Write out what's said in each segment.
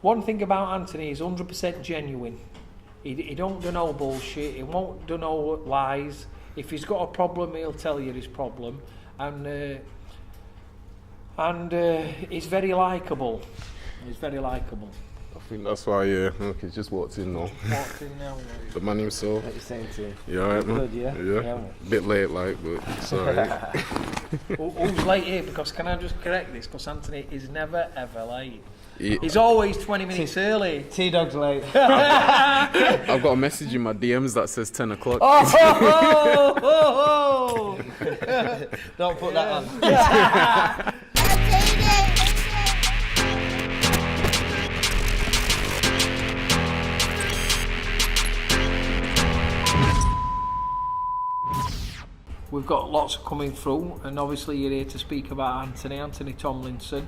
One thing about Anthony, he's 100% genuine. He don't do no bullshit. He won't do no lies. If he's got a problem, he'll tell you his problem. And he's very likeable. He's very likeable. I think that's why, look, he's just walked in now. Walked in now, mate. The man himself. What you saying to him? You alright, man? Good, yeah? Yeah. Bit late, like, but it's alright. Who's late here? Because can I just correct this? Because Anthony is never, ever late. He's always 20 minutes early. T-Dog's late. I've got a message in my DMs that says 10 o'clock. Oh! Don't put that on. We've got lots coming through, and obviously you're here to speak about Anthony Tomlinson.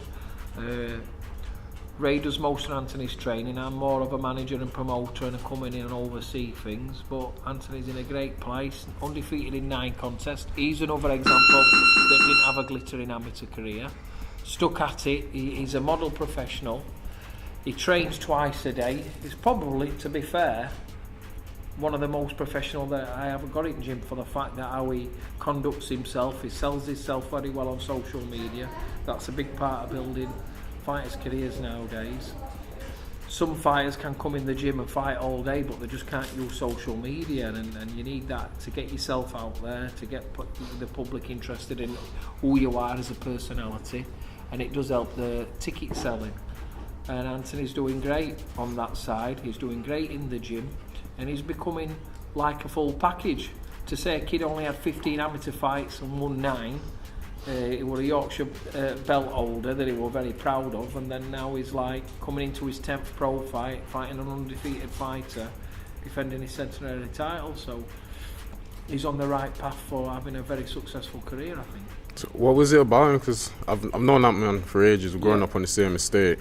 Ray does most of Anthony's training. I'm more of a manager and promoter, and I come in and oversee things. But Anthony's in a great place, undefeated in 9 contests. He's another example that didn't have a glittering amateur career. Stuck at it. He's a model professional. He trains twice a day. He's probably, to be fair, one of the most professional that I ever got in gym, for the fact that how he conducts himself. He sells himself very well on social media. That's a big part of building fighters' careers nowadays. Some fighters can come in the gym and fight all day, but they just can't use social media, and you need that to get yourself out there, to get the public interested in who you are as a personality, and it does help the ticket selling. And Anthony's doing great on that side. He's doing great in the gym, and he's becoming like a full package. To say a kid only had 15 amateur fights and won 9, he was a Yorkshire belt holder that he was very proud of, and then now he's like coming into his 10th pro fight, fighting an undefeated fighter, defending his centenary title. So he's on the right path for having a very successful career, I think. So what was it about him? Because I've known that man for ages. We're growing up on the same estate.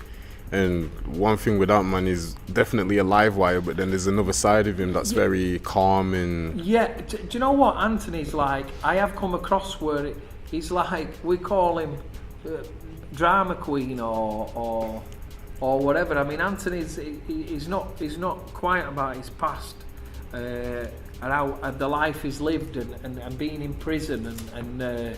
And one thing with that man is definitely a live wire, but then there's another side of him that's very calm and... Yeah, do you know what Anthony's like? I have come across where he's like, we call him drama queen or whatever. I mean, Anthony's he's not quiet about his past and how the life he's lived and being in prison and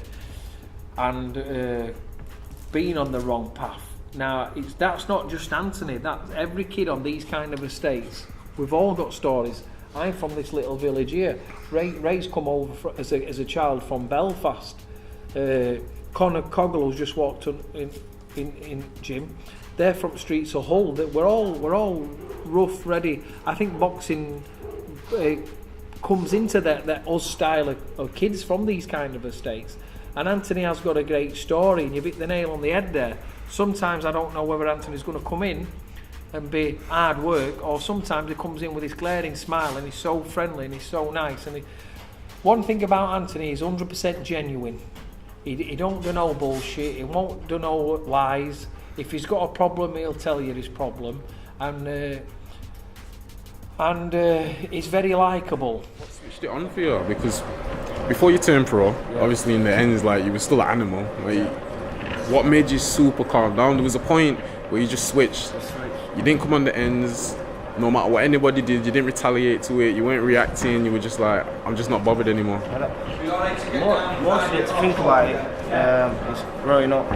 being on the wrong path. Now, that's not just Anthony, that's every kid on these kind of estates. We've all got stories. I'm from this little village here. Ray's come over as a child from Belfast. Conor Coggle, who's just walked in gym. They're from streets of Hull. We're all rough, ready. I think boxing comes into that us style of kids from these kind of estates. And Anthony has got a great story, and you hit the nail on the head there. Sometimes I don't know whether Anthony's going to come in and be hard work, or sometimes he comes in with his glaring smile and he's so friendly and he's so nice. And one thing about Anthony, he's 100% genuine. He don't do no bullshit. He won't do no lies. If he's got a problem, he'll tell you his problem. And he's very likeable. What switched it on for you? Because before you turned pro, obviously in the end, like, you were still an animal. Like, what made you super calm down? There was a point where you just switched. You didn't come on the ends. No matter what anybody did, you didn't retaliate to it. You weren't reacting. You were just like, I'm just not bothered anymore. Mostly to think about it, is growing up,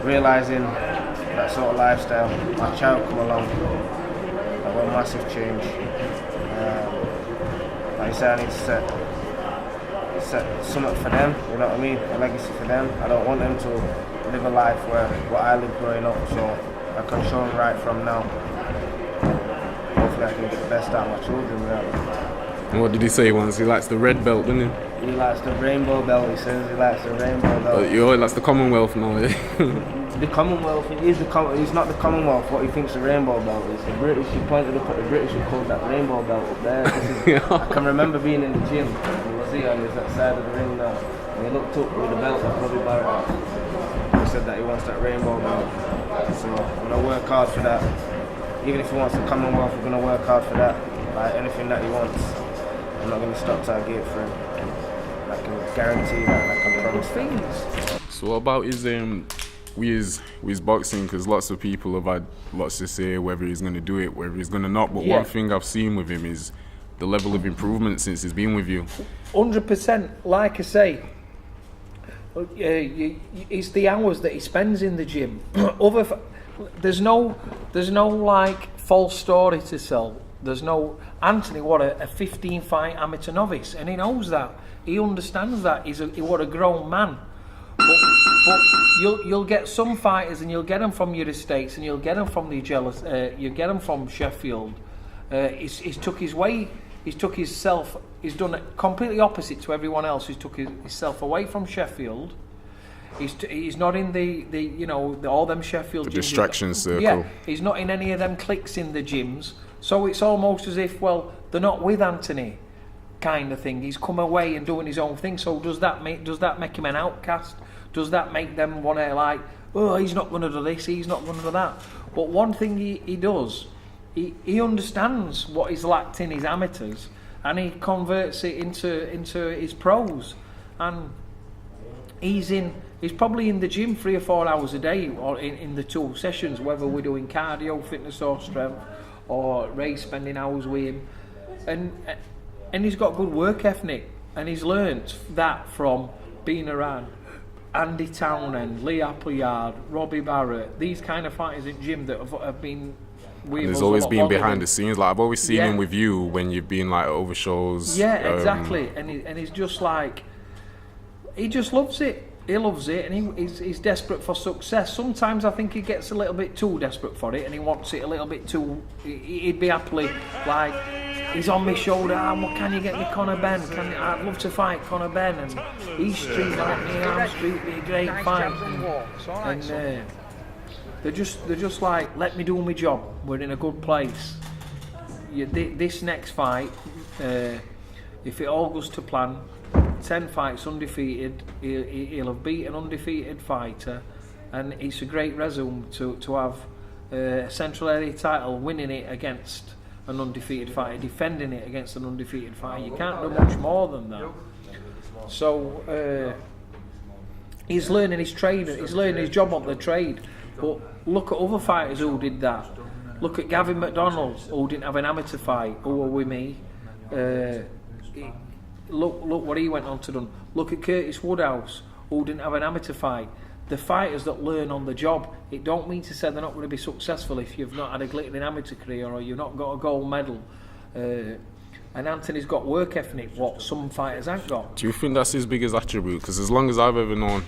realising that sort of lifestyle. My child come along, that was a massive change. Like I said, I need to set something for them, you know what I mean? A legacy for them. I don't want them to live a life where what I lived growing up, so I can show them right from now. Hopefully I can get the best out of my children, really. And what did he say once? He likes the red belt, doesn't he? He likes the rainbow belt, he says he likes the rainbow belt. He likes the Commonwealth now, yeah? The Commonwealth, he's not the Commonwealth, what he thinks the rainbow belt is. The British, he pointed up at the British who called that rainbow belt up there. I can remember being in the gym, he was here and he was at the side of the ring now. And he looked up with the belt that Bobby Barrett had. He said that he wants that rainbow belt. So I'm going to work hard for that. Even if he wants the Commonwealth, we're going to work hard for that. Like anything that he wants, I'm not going to stop till I get it for him. I can guarantee that, I can promise things. So what about his with his boxing, because lots of people have had lots to say whether he's going to do it, whether he's going to not. But one thing I've seen with him is the level of improvement since he's been with you. 100%. Like I say, it's the hours that he spends in the gym. There's no like false story to sell. There's no Anthony. What a 15 fight amateur novice, and he knows that. He understands that. He what a grown man. But you'll get some fighters, and you'll get them from your estates, and you'll get them from the jealous. You get them from Sheffield. He's took his way. He's took himself. He's done it completely opposite to everyone else. He's took himself away from Sheffield. He's not in the all them Sheffield the gyms. Distraction circle. Yeah, he's not in any of them cliques in the gyms. So it's almost as if, well, they're not with Anthony, kind of thing. He's come away and doing his own thing. So does that make him an outcast? Does that make them want to like, oh, he's not going to do this, he's not going to do that? But one thing he does, he understands what he's lacked in his amateurs, and he converts it into his pros. And he's probably in the gym 3 or 4 hours a day, or in the 2 sessions, whether we're doing cardio, fitness or strength, or Ray spending hours with him, and he's got good work ethic, and he's learnt that from being around Andy Townend, Lee Appleyard, Robbie Barrett, these kind of fighters in gym that have been with us. There's always been behind the scenes. Like I've always seen him with you when you've been like over shows. Yeah, exactly. And he's just like, he just loves it. He loves it, and he's desperate for success. Sometimes I think he gets a little bit too desperate for it, and he wants it a little bit too. He'd be happily like, he's on my shoulder. What can you get me, Conor Benn? I'd love to fight Conor Benn, and he's street on me. Arm Street be a great fight, and they're just like, let me do my job. We're in a good place. This next fight, if it all goes to plan. 10 fights undefeated, he'll have beat an undefeated fighter, and it's a great resume to have a Central Area title, winning it against an undefeated fighter, defending it against an undefeated fighter. You can't do much more than that. So he's learning his trade, he's learning his job on the trade. But look at other fighters who did that. Look at Gavin McDonald, who didn't have an amateur fight, who were with me. Look what he went on to do. Look at Curtis Woodhouse, who didn't have an amateur fight. The fighters that learn on the job, it don't mean to say they're not going to be successful if you've not had a glittering amateur career or you've not got a gold medal. And Anthony's got work ethic, what some fighters ain't got. Do you think that's his biggest attribute? Because as long as I've ever known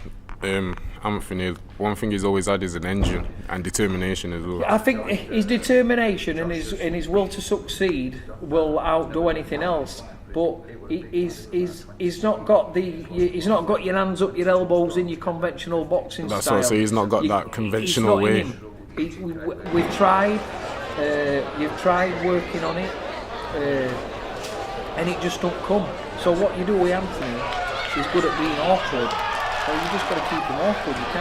Anthony, one thing he's always had is an engine and determination as well. I think his determination and his will to succeed will outdo anything else. But he's not got your hands up your elbows in your conventional boxing style. That's what I say. He's not got that conventional way. We've tried. You've tried working on it, and it just don't come. So what you do with Anthony is good at being awkward. So you just got to keep him awkward. You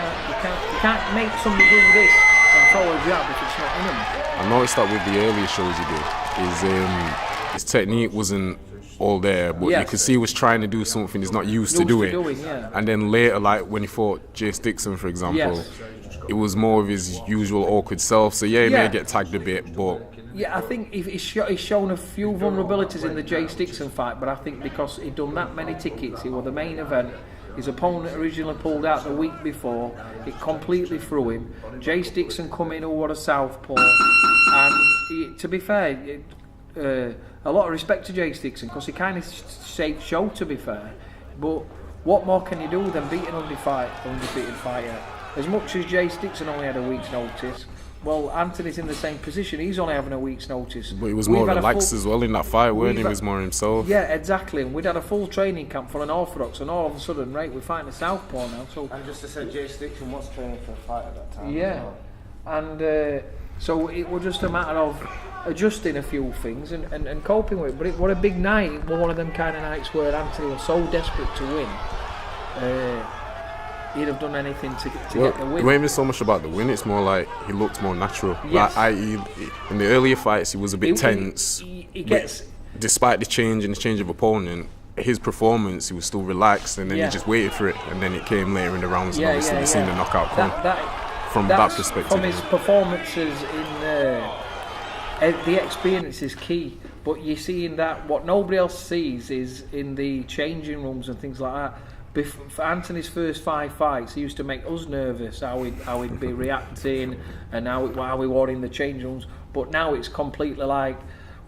can't make somebody do this and throw a jab if it's not in him. I noticed that with the earlier shows he did, his technique wasn't all there, but you could see he was trying to do something he's not used to doing. And then later, like when he fought Jay Dixon, for example, it was more of his usual awkward self. So he may get tagged a bit, but I think he's shown a few vulnerabilities in the Jay Dixon fight, but I think because he'd done that many tickets, he was the main event. His opponent originally pulled out the week before. It completely threw him. Jay Dixon come in who was a southpaw, and to be fair, a lot of respect to Jay Dixon because he kind of saved show, to be fair. But what more can you do than beat an undefeated fighter? As much as Jay Dixon only had a week's notice, well, Anthony's in the same position. He's only having a week's notice. But he was more relaxed as well in that fight, weren't he? He was more himself. Yeah, exactly. And we'd had a full training camp for an orthodox, and all of a sudden, right, we're fighting a southpaw now. So, and just to say, Jay Dixon was training for a fight at that time. Yeah, and so it was just a matter of adjusting a few things and coping with it. But it was a big night. It was one of them kind of nights where Anthony was so desperate to win. He'd have done anything to get the win. It wasn't even so much about the win, it's more like he looked more natural. Yes. Like, in the earlier fights, he was a bit tense. He gets... Despite the change of opponent, his performance, he was still relaxed, and then he just waited for it, and then it came later in the rounds, and obviously we've seen the knockout come. from that perspective. From his performances in the experience is key. But you're seeing that what nobody else sees is in the changing rooms and things like that. For Anthony's first 5 fights, he used to make us nervous how he'd be reacting and how we were in the change rooms. But now it's completely like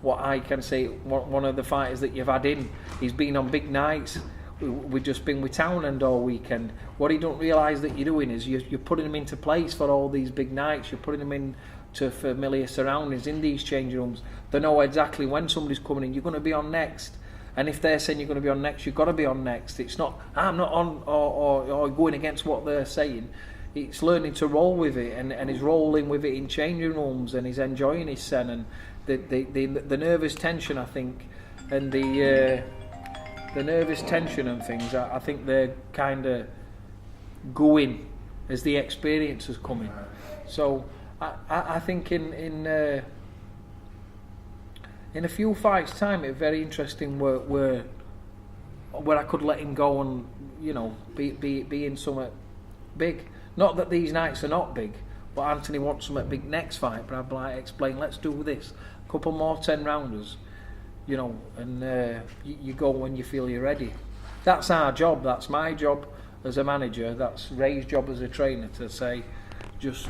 what I can say. One of the fighters that you've had in, he's been on big nights. We've just been with Townend all weekend. What he don't realise that you're doing is you're putting him into place for all these big nights. You're putting him into familiar surroundings in these change rooms. They know exactly when somebody's coming in. You're going to be on next. And if they're saying you're going to be on next, you've got to be on next. It's not, I'm not on, or going against what they're saying. It's learning to roll with it, and he's rolling with it in changing rooms, and he's enjoying his sen. And the nervous tension, I think, and the nervous tension and things, I think they're kind of going as the experience is coming. So I think in a few fights' time, it's very interesting where I could let him go and, you know, be in something big. Not that these nights are not big, but Anthony wants something big next fight. But I'd like explain, let's do this, a couple more 10-rounders, you know, and you go when you feel you're ready. That's our job. That's my job as a manager. That's Ray's job as a trainer to say, just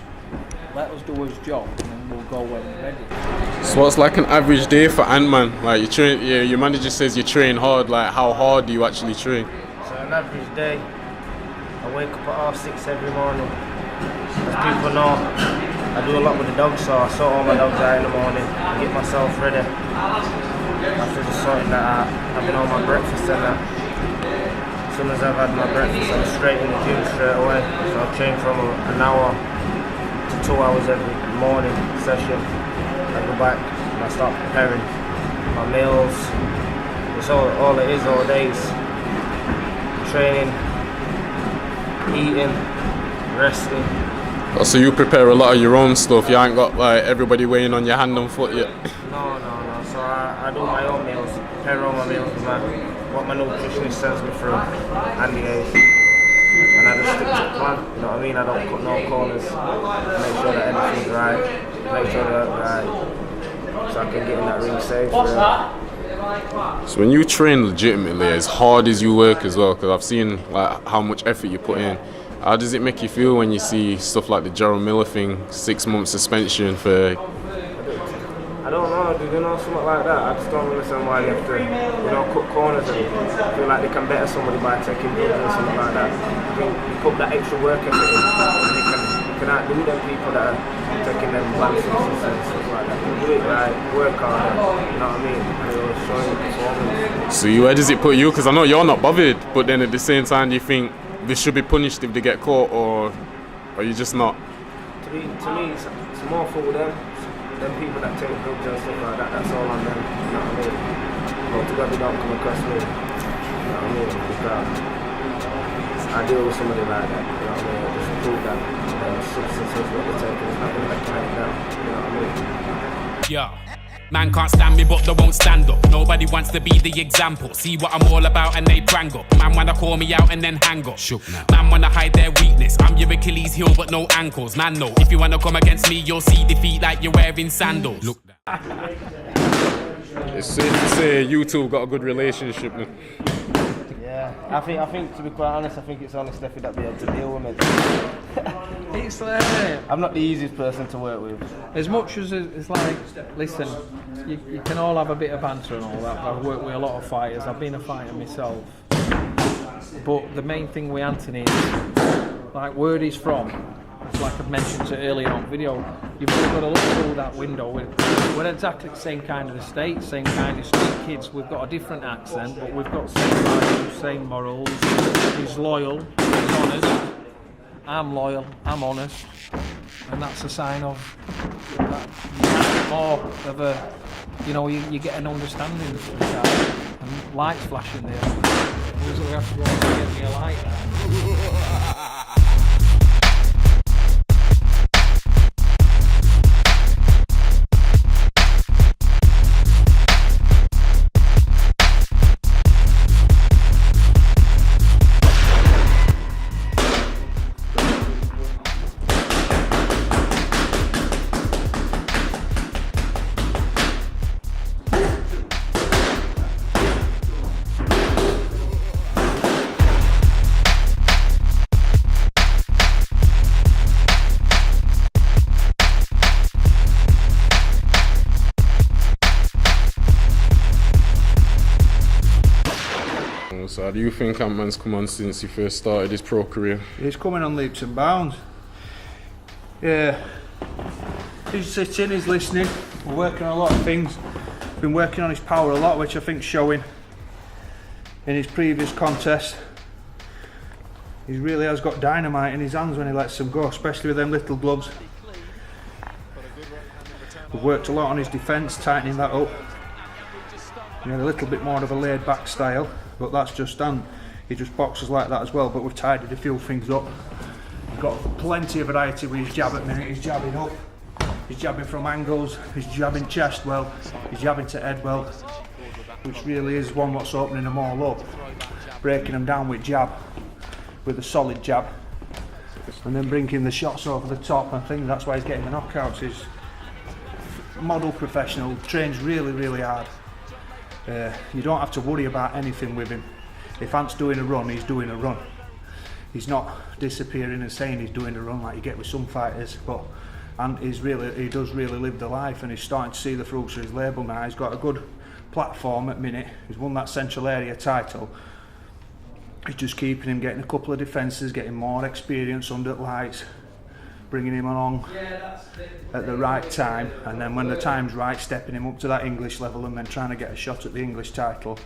let us do his job, and then we'll go when we're ready. So what's like an average day for Ant-Man? Like you train, your manager says you train hard. Like how hard do you actually train? So an average day, I wake up at 6:30 every morning. As people know, I do a lot with the dogs, so I sort all my dogs out in the morning, I get myself ready. After just sorting that out, having all my breakfast and that. As soon as I've had my breakfast, I'm straight in the gym straight away. So I train from an hour to 2 hours every morning session. I go back and I start preparing my meals. It's all it is all days. Training, eating, resting. Oh, so you prepare a lot of your own stuff. You ain't got like everybody weighing on your hand and foot yet. No. So I do my own meals, prepare all my meals with what my nutritionist sends me through and the age. And I just stick to the plan, you know what I mean? I don't cut no corners, make sure that everything's right, make sure that right, so I can get in that ring safe. So when you train legitimately, as hard as you work as well, because I've seen like how much effort you put in, how does it make you feel when you see stuff like the Gerald Miller thing, 6 months suspension for... I don't know, do you know something like that? I just don't understand why you have to, you know, cut corners and feel like they can better somebody by taking drugs or something like that. I think you put that extra work effort in, and you can outdo them people that are taking them advances and stuff like that. You do it right, work hard, you know what I mean? And it'll show you performance. So where does it put you? Because I know you're not bothered, but then at the same time, do you think they should be punished if they get caught, or are you just not? To me, it's more for them. Them people that take drugs and stuff like that, that's all on them, you know what I mean? But to God they don't come across me, you know what I mean? Because I deal with somebody like that, you know what I mean? I just prove that substances what they're taking is not going to let them down, you know what I mean? Yeah. Man can't stand me, but they won't stand up. Nobody wants to be the example. See what I'm all about and they prang up. Man wanna call me out and then hang up. Man wanna hide their weakness. I'm your Achilles heel, but no ankles. Man, no. If you wanna come against me, you'll see defeat like you're wearing sandals. Look. It's safe to say you two got a good relationship. Yeah, I think to be quite honest, I think it's only Stefy that be able to deal with me. It's I'm not the easiest person to work with. as much as it's like, listen, you can all have a bit of banter and all that. I've worked with a lot of fighters. I've been a fighter myself. But the main thing with Anthony is, like, where he's from. It's like I've mentioned earlier on video. You've only got to look through that window. We're exactly the same kind of estate, same kind of street kids. We've got a different accent, but we've got same values, same morals. He's loyal, he's honest. I'm loyal, I'm honest, and that's a sign of that more of a, you know, you get an understanding of the guy, and lights flashing there. Who's going to have to go and get me a light now? So how do you think Ant-Man's come on since he first started his pro career? He's coming on leaps and bounds. Yeah, he's sitting, he's listening. We're working on a lot of things. Been working on his power a lot, which I think's showing in his previous contests. He really has got dynamite in his hands when he lets them go, especially with them little gloves. We've worked a lot on his defence, tightening that up. He had a little bit more of a laid back style, but that's just Ant. He just boxes like that as well, but we've tidied a few things up. He's got plenty of variety with his jab at minute. He's jabbing up, he's jabbing from angles, he's jabbing chest well, he's jabbing to head well, which really is one what's opening them all up. Breaking them down with jab, with a solid jab, and then bringing the shots over the top and things. That's why he's getting the knockouts. He's model professional, trains really hard. You don't have to worry about anything with him. If Ant's doing a run, he's doing a run. He's not disappearing and saying he's doing a run like you get with some fighters, but Ant is he does really live the life, and he's starting to see the fruits of his labour now. He's got a good platform at minute. He's won that Central Area title. It's just keeping him, getting a couple of defences, getting more experience under lights, bringing him along at the right time, and then when the time's right, stepping him up to that English level, and then trying to get a shot at the English title,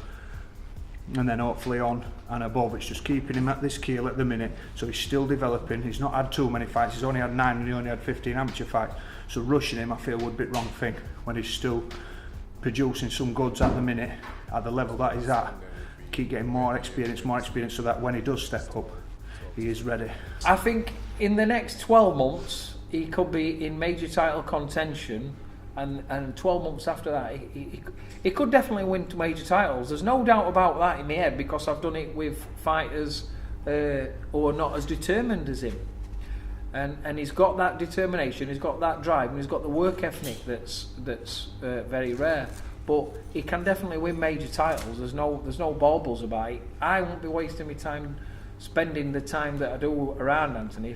and then hopefully on and above. It's just keeping him at this keel at the minute, so he's still developing. He's not had too many fights, he's only had 9 and he only had 15 amateur fights, so rushing him I feel would be the wrong thing when he's still producing some goods at the minute at the level that he's at. Keep getting more experience, so that when he does step up, he is ready. I think in the next 12 months he could be in major title contention, and 12 months after that he could definitely win major titles. There's no doubt about that in my head, because I've done it with fighters who are not as determined as him, and he's got that determination, he's got that drive, and he's got the work ethic that's very rare. But he can definitely win major titles. There's no baubles about it. I won't be wasting my time spending the time that I do around Anthony,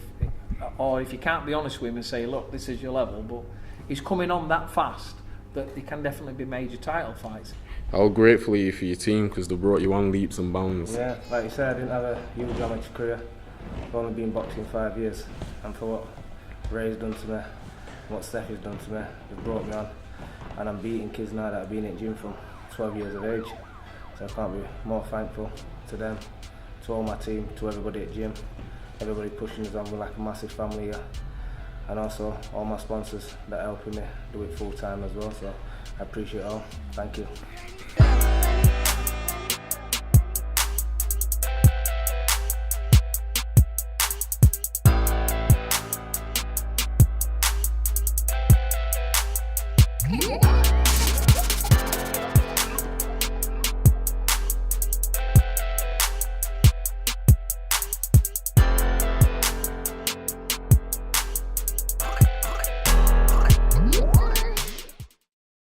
if you can't be honest with him and say, look, this is your level, but he's coming on that fast that he can definitely be major title fights. How grateful are you for your team, because they brought you on leaps and bounds? Yeah, like you said, I didn't have a huge amateur career. I've only been boxing 5 years, and for what Ray's done to me, what Stefy's done to me, they've brought me on. And I'm beating kids now that have been in gym from 12 years of age, so I can't be more thankful to them, to all my team, to everybody at gym, everybody pushing us on. We're like a massive family here, and also all my sponsors that are helping me do it full time as well, so I appreciate it all. Thank you.